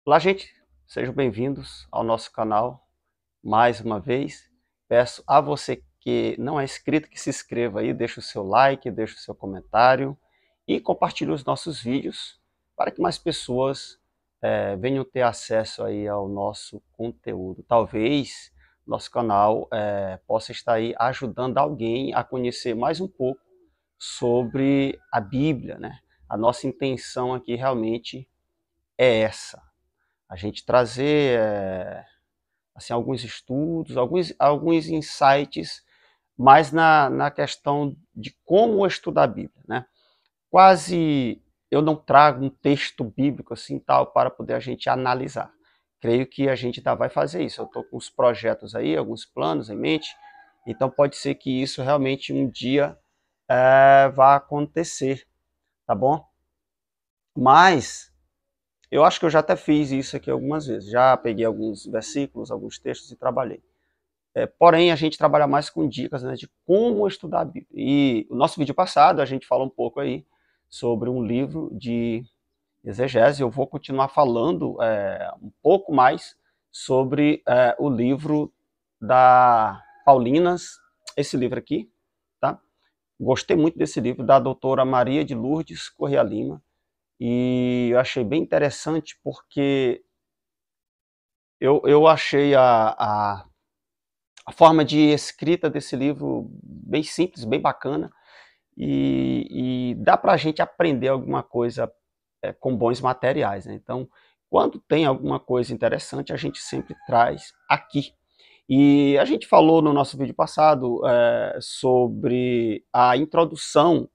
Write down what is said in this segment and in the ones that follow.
Olá, gente, sejam bem-vindos ao nosso canal mais uma vez. Peço a você que não é inscrito que se inscreva aí, deixe o seu like, deixe o seu comentário e compartilhe os nossos vídeos para que mais pessoas venham ter acesso aí ao nosso conteúdo. Talvez nosso canal possa estar aí ajudando alguém a conhecer mais um pouco sobre a Bíblia, né? A nossa intenção aqui realmente é essa, a gente trazer assim, alguns estudos, alguns insights, mais na questão de como estudar a Bíblia, né? Quase eu não trago um texto bíblico assim tal para poder a gente analisar. Creio que a gente ainda vai fazer isso. Eu estou com uns projetos aí, alguns planos em mente, então pode ser que isso realmente um dia vá acontecer, tá bom? Mas eu acho que eu já até fiz isso aqui algumas vezes. Já peguei alguns versículos, alguns textos e trabalhei. Porém, a gente trabalha mais com dicas, né, de como estudar a Bíblia. E o nosso vídeo passado, a gente falou um pouco aí sobre um livro de exegese. Eu vou continuar falando um pouco mais sobre o livro da Paulinas, esse livro aqui, tá? Gostei muito desse livro, da doutora Maria de Lourdes Correia Lima. E eu achei bem interessante porque eu achei a forma de escrita desse livro bem simples, bem bacana, e dá para a gente aprender alguma coisa com bons materiais, né? Então, quando tem alguma coisa interessante, a gente sempre traz aqui. E a gente falou no nosso vídeo passado sobre a introdução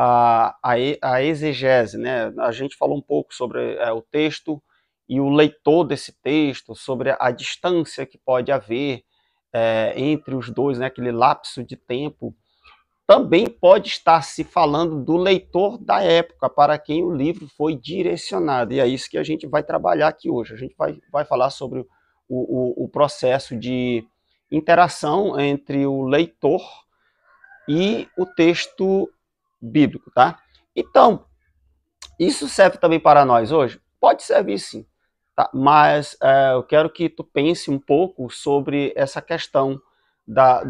a exegese, né? A gente falou um pouco sobre o texto e o leitor desse texto, sobre a distância que pode haver entre os dois, né? Aquele lapso de tempo. Também pode estar se falando do leitor da época, para quem o livro foi direcionado. E é isso que a gente vai trabalhar aqui hoje. A gente vai falar sobre o processo de interação entre o leitor e o texto bíblico, tá? Então, isso serve também para nós hoje? Pode servir sim, tá? Mas eu quero que tu pense um pouco sobre essa questão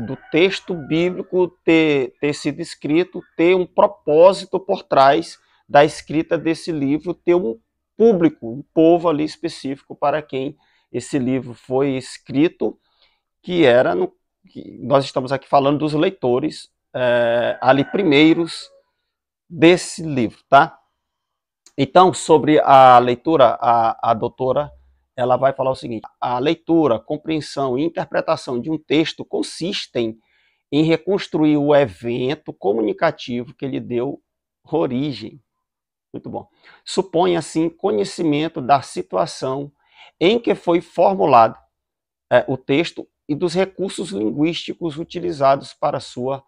do texto bíblico ter sido escrito, ter um propósito por trás da escrita desse livro, ter um público, um povo ali específico para quem esse livro foi escrito, que era, que nós estamos aqui falando dos leitores ali primeiros desse livro, tá? Então, sobre a leitura, a doutora ela vai falar o seguinte: a leitura, compreensão e interpretação de um texto consistem em reconstruir o evento comunicativo que lhe deu origem. Muito bom. Supõe, assim, conhecimento da situação em que foi formulado o texto e dos recursos linguísticos utilizados para sua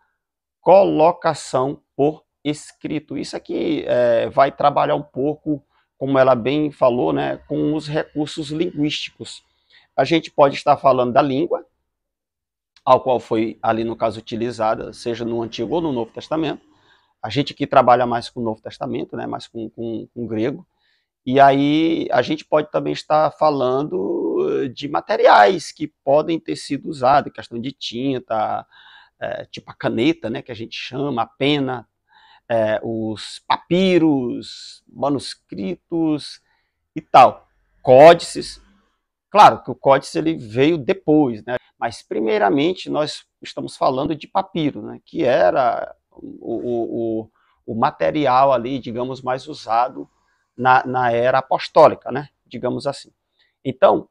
colocação por escrito. Isso aqui vai trabalhar um pouco, como ela bem falou, né, com os recursos linguísticos. A gente pode estar falando da língua, ao qual foi ali no caso utilizada, seja no Antigo ou no Novo Testamento. A gente aqui trabalha mais com o Novo Testamento, né, mais com grego. E aí a gente pode também estar falando de materiais que podem ter sido usados, questão de tinta, tipo a caneta, né, que a gente chama, a pena, os papiros, manuscritos e tal, códices. Claro que o códice ele veio depois, né? Mas primeiramente nós estamos falando de papiro, né? Que era o material ali, digamos, mais usado na era apostólica, né? Digamos assim. Então,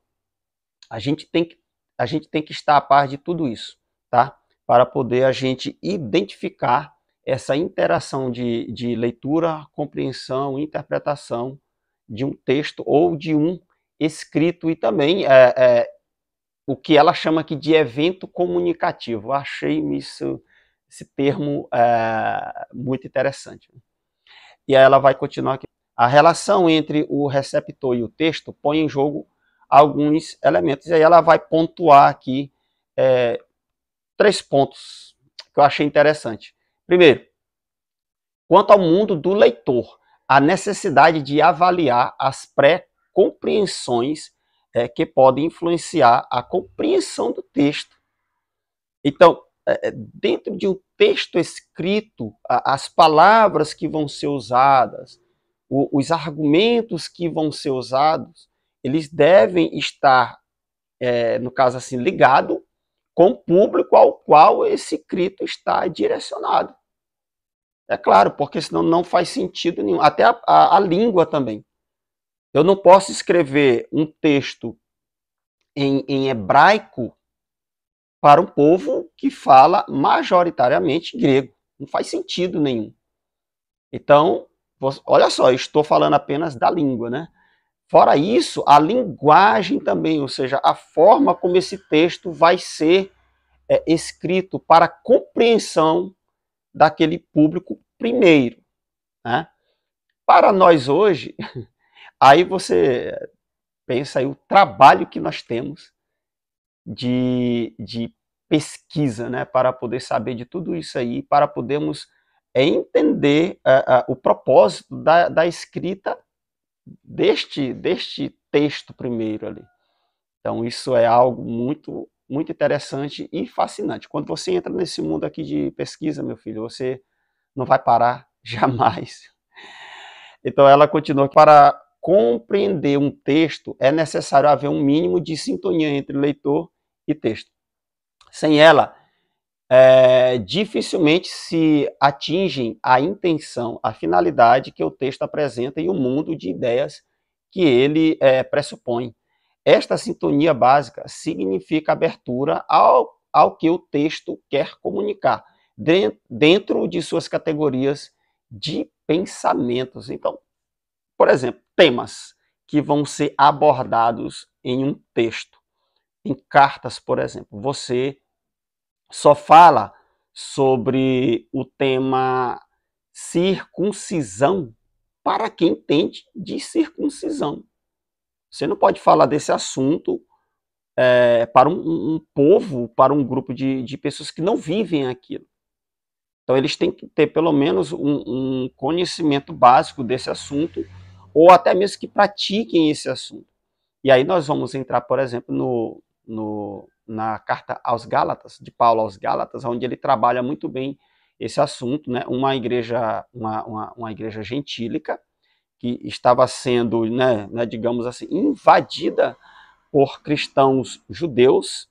a gente tem que estar a par de tudo isso, tá? Para poder a gente identificar essa interação de leitura, compreensão, interpretação de um texto ou de um escrito, e também o que ela chama aqui de evento comunicativo. Eu achei esse termo muito interessante. E aí ela vai continuar aqui. A relação entre o receptor e o texto põe em jogo alguns elementos. E aí ela vai pontuar aqui 3 pontos que eu achei interessante. Primeiro, quanto ao mundo do leitor, a necessidade de avaliar as compreensões que podem influenciar a compreensão do texto. Então, dentro de um texto escrito, as palavras que vão ser usadas, os argumentos que vão ser usados, eles devem estar, no caso assim, ligado com o público ao qual esse escrito está direcionado. É claro, porque senão não faz sentido nenhum. Até a língua também. Eu não posso escrever um texto em hebraico para um povo que fala majoritariamente grego. Não faz sentido nenhum. Então, olha só, eu estou falando apenas da língua, né? Fora isso, a linguagem também, ou seja, a forma como esse texto vai ser escrito para a compreensão daquele público primeiro, né? Para nós hoje, aí você pensa aí o trabalho que nós temos de pesquisa, né, para poder saber de tudo isso aí, para podermos entender o propósito da escrita deste texto primeiro ali. Então isso é algo muito, muito interessante e fascinante. Quando você entra nesse mundo aqui de pesquisa, meu filho, você não vai parar jamais. Então ela continua: para compreender um texto é necessário haver um mínimo de sintonia entre leitor e texto. Sem ela, dificilmente se atingem a intenção, a finalidade que o texto apresenta e o mundo de ideias que ele pressupõe. Esta sintonia básica significa abertura ao que o texto quer comunicar, dentro de suas categorias de pensamentos. Então, por exemplo, temas que vão ser abordados em um texto, em cartas, por exemplo. Você só fala sobre o tema circuncisão para quem entende de circuncisão. Você não pode falar desse assunto para um povo, para um grupo de pessoas que não vivem aquilo. Então, eles têm que ter pelo menos um conhecimento básico desse assunto, ou até mesmo que pratiquem esse assunto. E aí nós vamos entrar, por exemplo, na carta aos Gálatas, de Paulo aos Gálatas, onde ele trabalha muito bem esse assunto, né? Uma igreja gentílica, que estava sendo, né, digamos assim, invadida por cristãos judeus,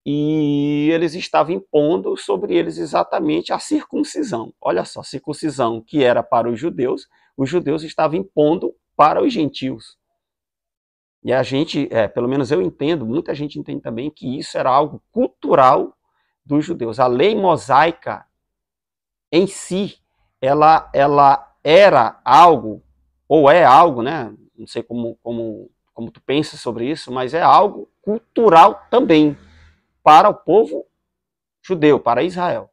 e eles estavam impondo sobre eles exatamente a circuncisão. Olha só, circuncisão que era para os judeus estavam impondo para os gentios. E a gente, pelo menos eu entendo, muita gente entende também que isso era algo cultural dos judeus. A lei mosaica em si, ela era algo, ou é algo, né? Não sei como tu pensa sobre isso, mas é algo cultural também para o povo judeu, para Israel.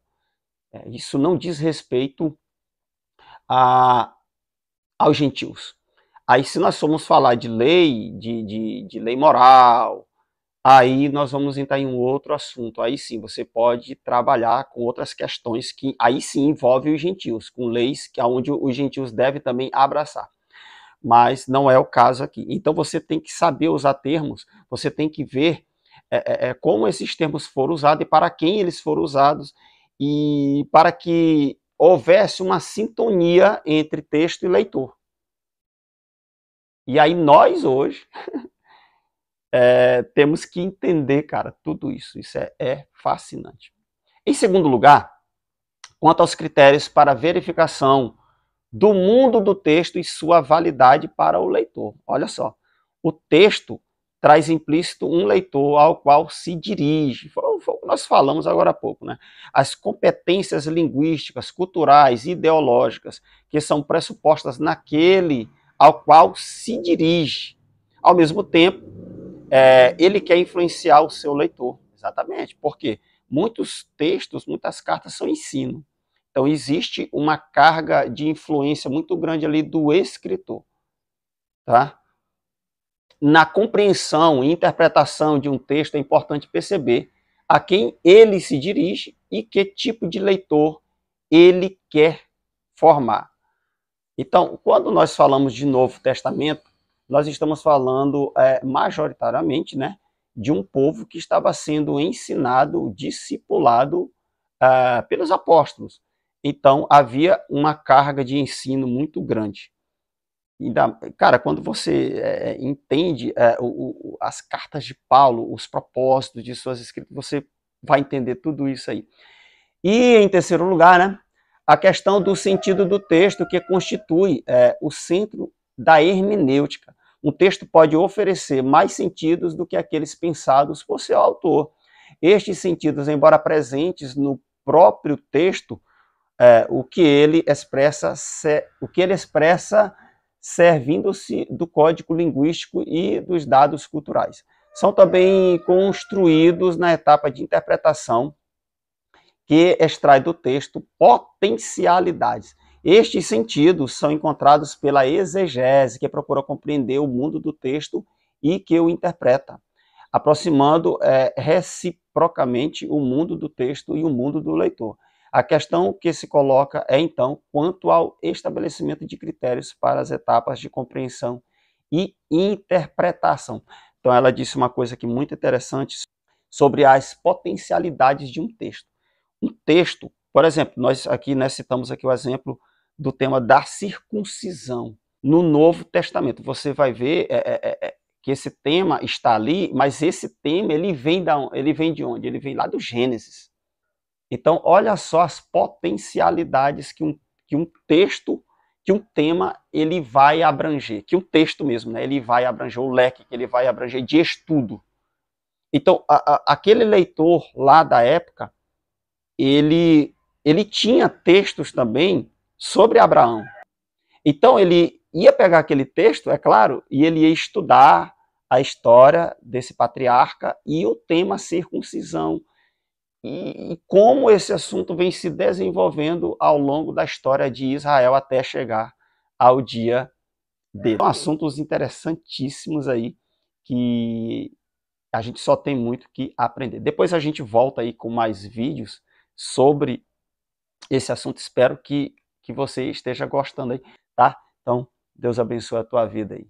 Isso não diz respeito aos gentios. Aí, se nós formos falar de lei, de lei moral, aí nós vamos entrar em um outro assunto. Aí sim, você pode trabalhar com outras questões que aí sim envolvem os gentios, com leis que onde os gentios devem também abraçar. Mas não é o caso aqui. Então você tem que saber usar termos, você tem que ver como esses termos foram usados e para quem eles foram usados, e para que houvesse uma sintonia entre texto e leitor. E aí nós hoje temos que entender, cara, tudo isso. Isso é fascinante. Em segundo lugar, quanto aos critérios para verificação do mundo do texto e sua validade para o leitor. Olha só, o texto traz implícito um leitor ao qual se dirige. Foi o que nós falamos agora há pouco, né? As competências linguísticas, culturais e ideológicas que são pressupostas naquele ao qual se dirige. Ao mesmo tempo, ele quer influenciar o seu leitor. Exatamente, porque muitos textos, muitas cartas são ensino. Então existe uma carga de influência muito grande ali do escritor, tá? Na compreensão e interpretação de um texto é importante perceber a quem ele se dirige e que tipo de leitor ele quer formar. Então, quando nós falamos de Novo Testamento, nós estamos falando majoritariamente, né, de um povo que estava sendo ensinado, discipulado pelos apóstolos. Então, havia uma carga de ensino muito grande. Cara, quando você entende as cartas de Paulo, os propósitos de suas escritas, você vai entender tudo isso aí. E, em terceiro lugar, né, a questão do sentido do texto, que constitui o centro da hermenêutica. Um texto pode oferecer mais sentidos do que aqueles pensados por seu autor. Estes sentidos, embora presentes no próprio texto, o que ele expressa servindo-se do código linguístico e dos dados culturais. São também construídos na etapa de interpretação, que extrai do texto potencialidades. Estes sentidos são encontrados pela exegese, que procura compreender o mundo do texto e que o interpreta, aproximando reciprocamente o mundo do texto e o mundo do leitor. A questão que se coloca é, então, quanto ao estabelecimento de critérios para as etapas de compreensão e interpretação. Então, ela disse uma coisa aqui muito interessante sobre as potencialidades de um texto. Um texto, por exemplo, nós aqui citamos aqui o exemplo do tema da circuncisão. No Novo Testamento, você vai ver que esse tema está ali, mas esse tema ele vem de onde? Ele vem lá do Gênesis. Então, olha só as potencialidades que um texto, que um tema, ele vai abranger, que um texto mesmo, né, ele vai abranger, o leque que ele vai abranger de estudo. Então, aquele leitor lá da época, ele tinha textos também sobre Abraão. Então, ele ia pegar aquele texto, é claro, e ele ia estudar a história desse patriarca e o tema circuncisão, e como esse assunto vem se desenvolvendo ao longo da história de Israel até chegar ao dia dele. São assuntos interessantíssimos aí que a gente só tem muito que aprender. Depois a gente volta aí com mais vídeos sobre esse assunto. Espero que você esteja gostando aí, tá? Então, Deus abençoe a tua vida aí.